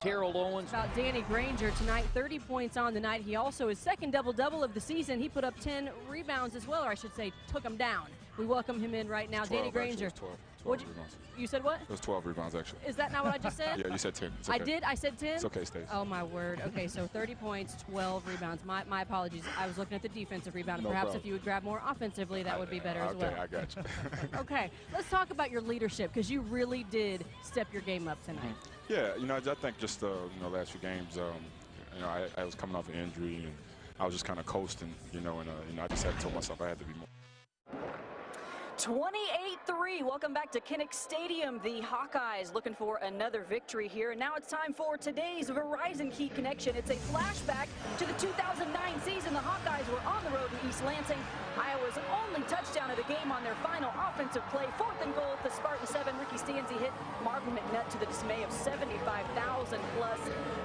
Harold Owens. About Danny Granger tonight, 30 points on the night. He also, his second double-double of the season. He put up 10 rebounds as well, or I should say, took them down. We welcome him in right now. 12, Danny Granger. Actually, 12 rebounds. You said what? It was 12 rebounds, actually. Is that not what I just said? Yeah, you said 10. It's okay. I did? I said 10? It's okay, Stace. Oh, my word. Okay, so 30 points, 12 rebounds. My apologies. I was looking at the defensive rebound. No Perhaps problem. if you would grab more offensively, that would be better as well. Okay, I got you. Okay, let's talk about your leadership, because you really did step your game up tonight. Yeah, you know, I think just last few games, you know, I was coming off an injury and I was just kind of coasting, you know, and I just had to tell myself I had to be more. 28-3. Welcome back to Kinnick Stadium. The Hawkeyes looking for another victory here. And now it's time for today's Verizon Key Connection. It's a flashback to the 2009 season. The Hawkeyes were on the road in East Lansing. Iowa's only touchdown of the game on their final offensive play. 4th and goal at the Spartan 7. Ricky Stanzi hit Marvin McNutt to the dismay of 75,000 plus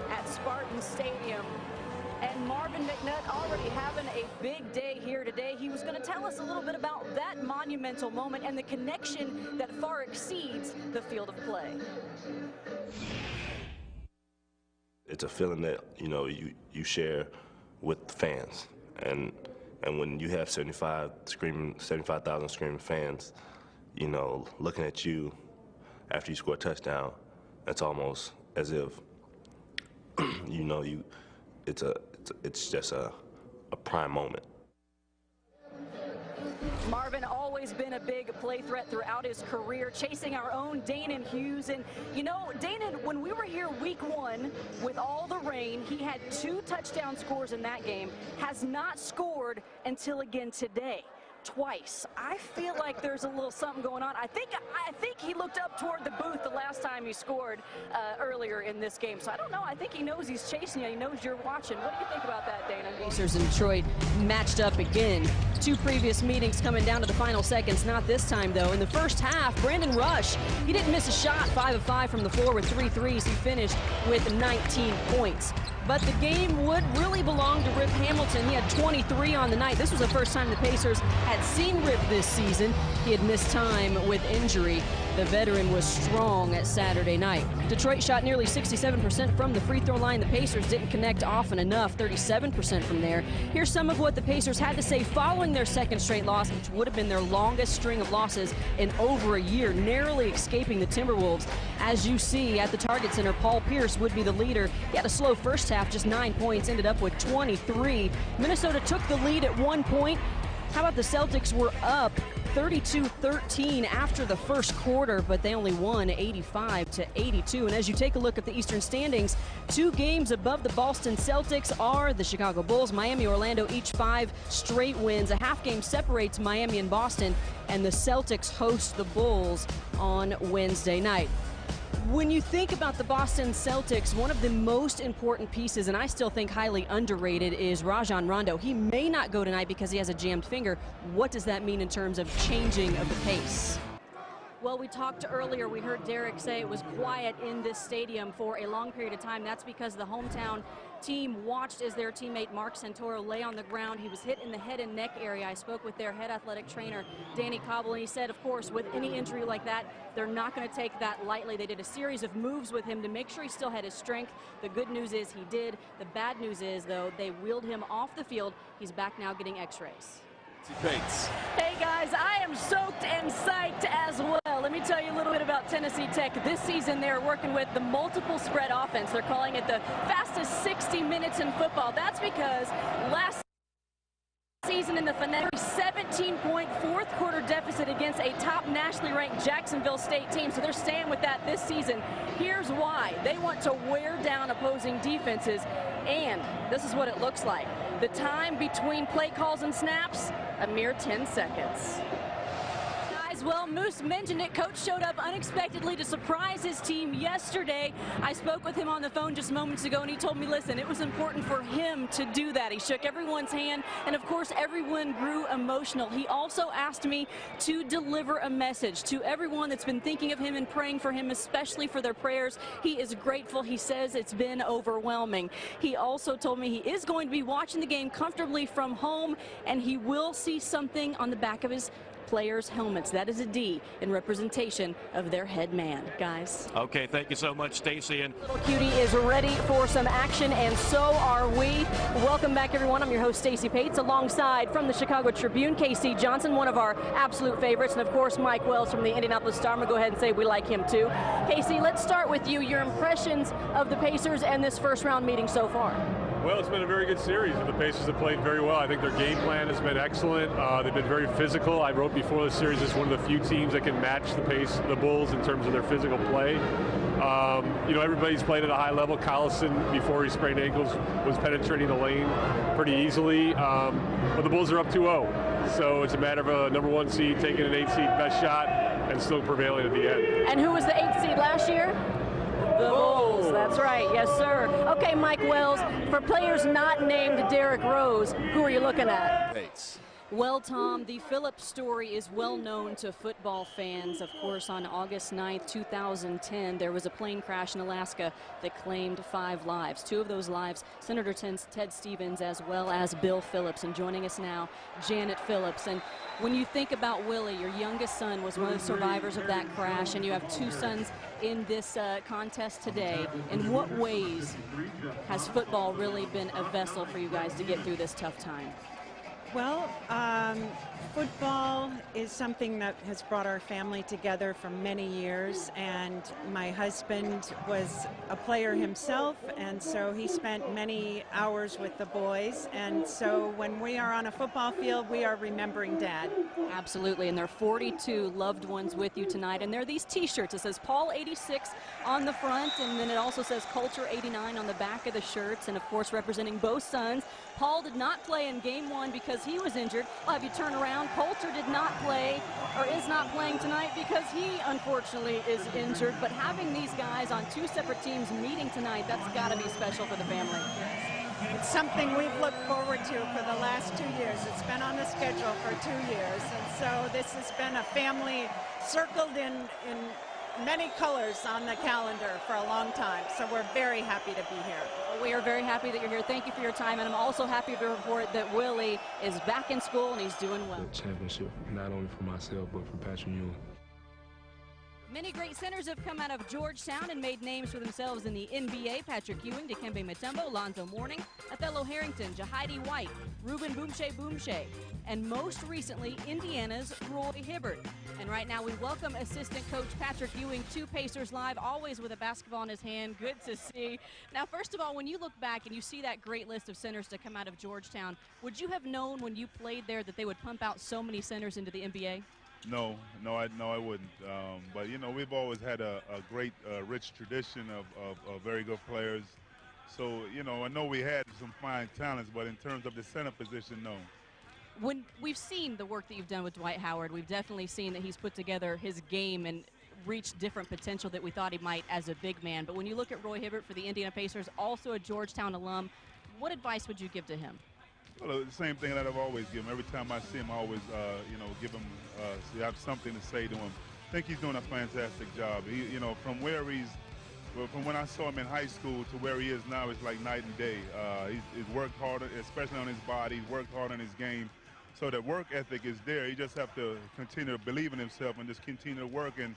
at Spartan Stadium. And Marvin McNutt already having a big day here today. He was going to tell us a little bit about that monumental moment and the connection that far exceeds the field of play. It's a feeling that, you know, you share with the fans. And when you have 75,000 screaming fans, you know, looking at you after you score a touchdown, it's almost as if, you know, it's just a prime moment. Marvin always been a big play threat throughout his career, chasing our own Danon Hughes. And, you know, Danon, when we were here week 1 with all the rain, he had 2 touchdown scores in that game, has not scored until again today. Twice. I feel like there's a little something going on. I think he looked up toward the booth the last time he scored earlier in this game. So I don't know. I think he knows he's chasing you. He knows you're watching. What do you think about that, Dana? Pacers and Detroit matched up again. 2 previous meetings coming down to the final seconds. Not this time, though. In the first half, Brandon Rush, he didn't miss a shot. 5 of 5 from the floor with 3 threes. He finished with 19 points. But the game would really belong to Rip Hamilton. He had 23 on the night. This was the first time the Pacers had seen Rip this season. He had missed time with injury. The veteran was strong at Saturday night. Detroit shot nearly 67% from the free throw line. The Pacers didn't connect often enough, 37% from there. Here's some of what the Pacers had to say following their second straight loss, which would have been their longest string of losses in over a year, narrowly escaping the Timberwolves. As you see at the Target Center, Paul Pierce would be the leader. He had a slow first half, just 9 points, ended up with 23. Minnesota took the lead at 1 point. How about the Celtics were up 32-13 after the first quarter, but they only won 85-82. And as you take a look at the Eastern standings, 2 games above the Boston Celtics are the Chicago Bulls, Miami, Orlando, each 5 straight wins. A half game separates Miami and Boston, and the Celtics host the Bulls on Wednesday night. When you think about the Boston Celtics, one of the most important pieces, and I still think highly underrated, is Rajon Rondo. He may not go tonight because he has a jammed finger. What does that mean in terms of changing of the pace? Well, we talked earlier, we heard Derek say it was quiet in this stadium for a long period of time. That's because the hometown team watched as their teammate Mark Santoro lay on the ground. He was hit in the head and neck area. I spoke with their head athletic trainer, Danny Cobble, and he said, of course, with any injury like that, they're not going to take that lightly. They did a series of moves with him to make sure he still had his strength. The good news is he did. The bad news is, though, they wheeled him off the field. He's back now getting x-rays. Stacy Paetz. Hey guys, I am soaked and psyched as well. Let me tell you a little bit about Tennessee Tech. This season they're working with the multiple spread offense. They're calling it the fastest 60 minutes in football. That's because last season in the Fanatic, 17-point fourth quarter deficit against a top nationally ranked Jacksonville State team. So they're staying with that this season. Here's why. They want to wear down opposing defenses, and this is what it looks like. The time between play calls and snaps, a mere 10 seconds. Well, Moose mentioned it. Coach showed up unexpectedly to surprise his team yesterday. I spoke with him on the phone just moments ago, and he told me, listen, it was important for him to do that. He shook everyone's hand, and of course, everyone grew emotional. He also asked me to deliver a message to everyone that's been thinking of him and praying for him, especially for their prayers. He is grateful. He says it's been overwhelming. He also told me he is going to be watching the game comfortably from home, and he will see something on the back of his players' helmets. That is a D in representation of their head man. Guys. Okay, thank you so much, Stacy. And Little Cutie is ready for some action, and so are we. Welcome back, everyone. I'm your host, Stacy Paetz, alongside from the Chicago Tribune, Casey Johnson, one of our absolute favorites, and of course, Mike Wells from the Indianapolis Star. I'm going to go ahead and say we like him too. Casey, let's start with you. Your impressions of the Pacers and this first-round meeting so far. Well, it's been a very good series, and the Pacers have played very well. I think their game plan has been excellent. They've been very physical. I wrote before the series, it's one of the few teams that can match the Bulls in terms of their physical play. You know, everybody's played at a high level. Collison, before he sprained ankles, was penetrating the lane pretty easily. But the Bulls are up 2-0. So it's a matter of a number 1 seed taking an 8 seed best shot and still prevailing at the end. And who was the 8th seed last year? The Bulls, that's right, yes sir. Okay, Mike Wells, for players not named Derrick Rose, who are you looking at? Paetz. Well, Tom, the Phillips story is well known to football fans. Of course, on August 9th, 2010, there was a plane crash in Alaska that claimed 5 lives. 2 of those lives, Senator Ted Stevens as well as Bill Phillips. And joining us now, Janet Phillips. And when you think about Willie, your youngest son was one of the survivors of that crash, and you have 2 sons in this contest today. In what ways has football really been a vessel for you guys to get through this tough time? Well, football is something that has brought our family together for many years, and my husband was a player himself, and so he spent many hours with the boys, and so when we are on a football field, we are remembering Dad. Absolutely, and there are 42 loved ones with you tonight, and there are these t-shirts. It says Paul 86 on the front, and then it also says Culture 89 on the back of the shirts, and of course representing both sons. Paul did not play in game 1 because he was injured. I'll have you turn around. Coulter did not play, or is not playing tonight because he unfortunately is injured. But having these guys on 2 separate teams meeting tonight, that's got to be special for the family. It's something we've looked forward to for the last 2 years. It's been on the schedule for 2 years, and so this has been a family circled in many colors on the calendar for a long time, so we're very happy to be here. We are very happy that you're here. Thank you for your time, and I'm also happy to report that Willie is back in school and he's doing well. The championship, not only for myself, but for Patrick Ewing. Many great centers have come out of Georgetown and made names for themselves in the NBA. Patrick Ewing, Dikembe Mutombo, Lonzo Mourning, Othello Harrington, Jahidi White, Ruben Boomshay, and most recently, Indiana's Roy Hibbert. And right now, we welcome assistant coach Patrick Ewing to Pacers Live, always with a basketball in his hand. Good to see. Now, first of all, when you look back and you see that great list of centers to come out of Georgetown, would you have known when you played there that they would pump out so many centers into the NBA? No, I wouldn't. But, you know, we've always had a great, rich tradition of very good players. So, you know, I know we had some fine talents, but in terms of the center position, no. When we've seen the work that you've done with Dwight Howard, we've definitely seen that he's put together his game and reached different potential that we thought he might as a big man. But when you look at Roy Hibbert for the Indiana Pacers, also a Georgetown alum, what advice would you give to him? Well, the same thing that I've always given him. Every time I see him, I always, you know, give him, have something to say to him. I think he's doing a fantastic job. He, you know, from when I saw him in high school to where he is now, it's like night and day. He's worked hard, especially on his body. He's worked hard on his game. So that work ethic is there. You just have to continue to believe in himself and just continue to work, and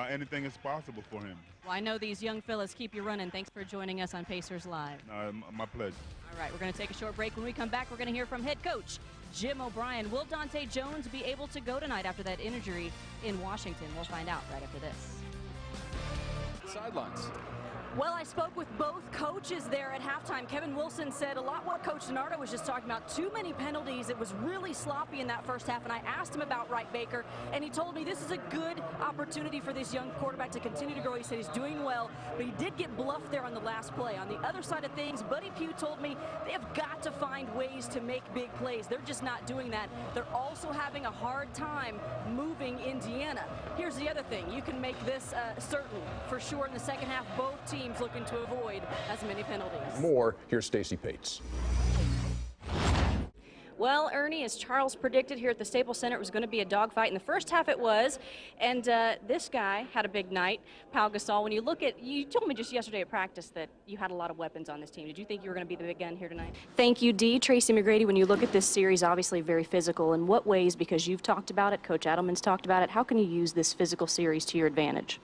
anything is possible for him. Well, I know these young fellas keep you running. Thanks for joining us on Pacers Live. My pleasure. All right, we're going to take a short break. When we come back, we're going to hear from head coach Jim O'Brien. Will Dante Jones be able to go tonight after that injury in Washington? We'll find out right after this. Sidelines. Well, I spoke with both coaches there at halftime. Kevin Wilson said a lot what Coach DiNardo was just talking about. Too many penalties. It was really sloppy in that first half, and I asked him about Wright Baker, and he told me this is a good opportunity for this young quarterback to continue to grow. He said he's doing well, but he did get bluffed there on the last play. On the other side of things, Buddy Pugh told me they have got to find ways to make big plays. They're just not doing that. They're also having a hard time moving Indiana. Here's the other thing. You can make this certain for sure in the second half. Both teams looking to avoid as many penalties. More, here's Stacy Paetz. Well, Ernie, as Charles predicted here at the Staples Center, it was going to be a dogfight. In the first half it was, and this guy had a big night, Pau Gasol. When you look at, you told me just yesterday at practice that you had a lot of weapons on this team. Did you think you were going to be the big gun here tonight? Thank you, Dee. Tracy McGrady, when you look at this series, obviously very physical. In what ways, because you've talked about it, Coach Adelman's talked about it, how can you use this physical series to your advantage?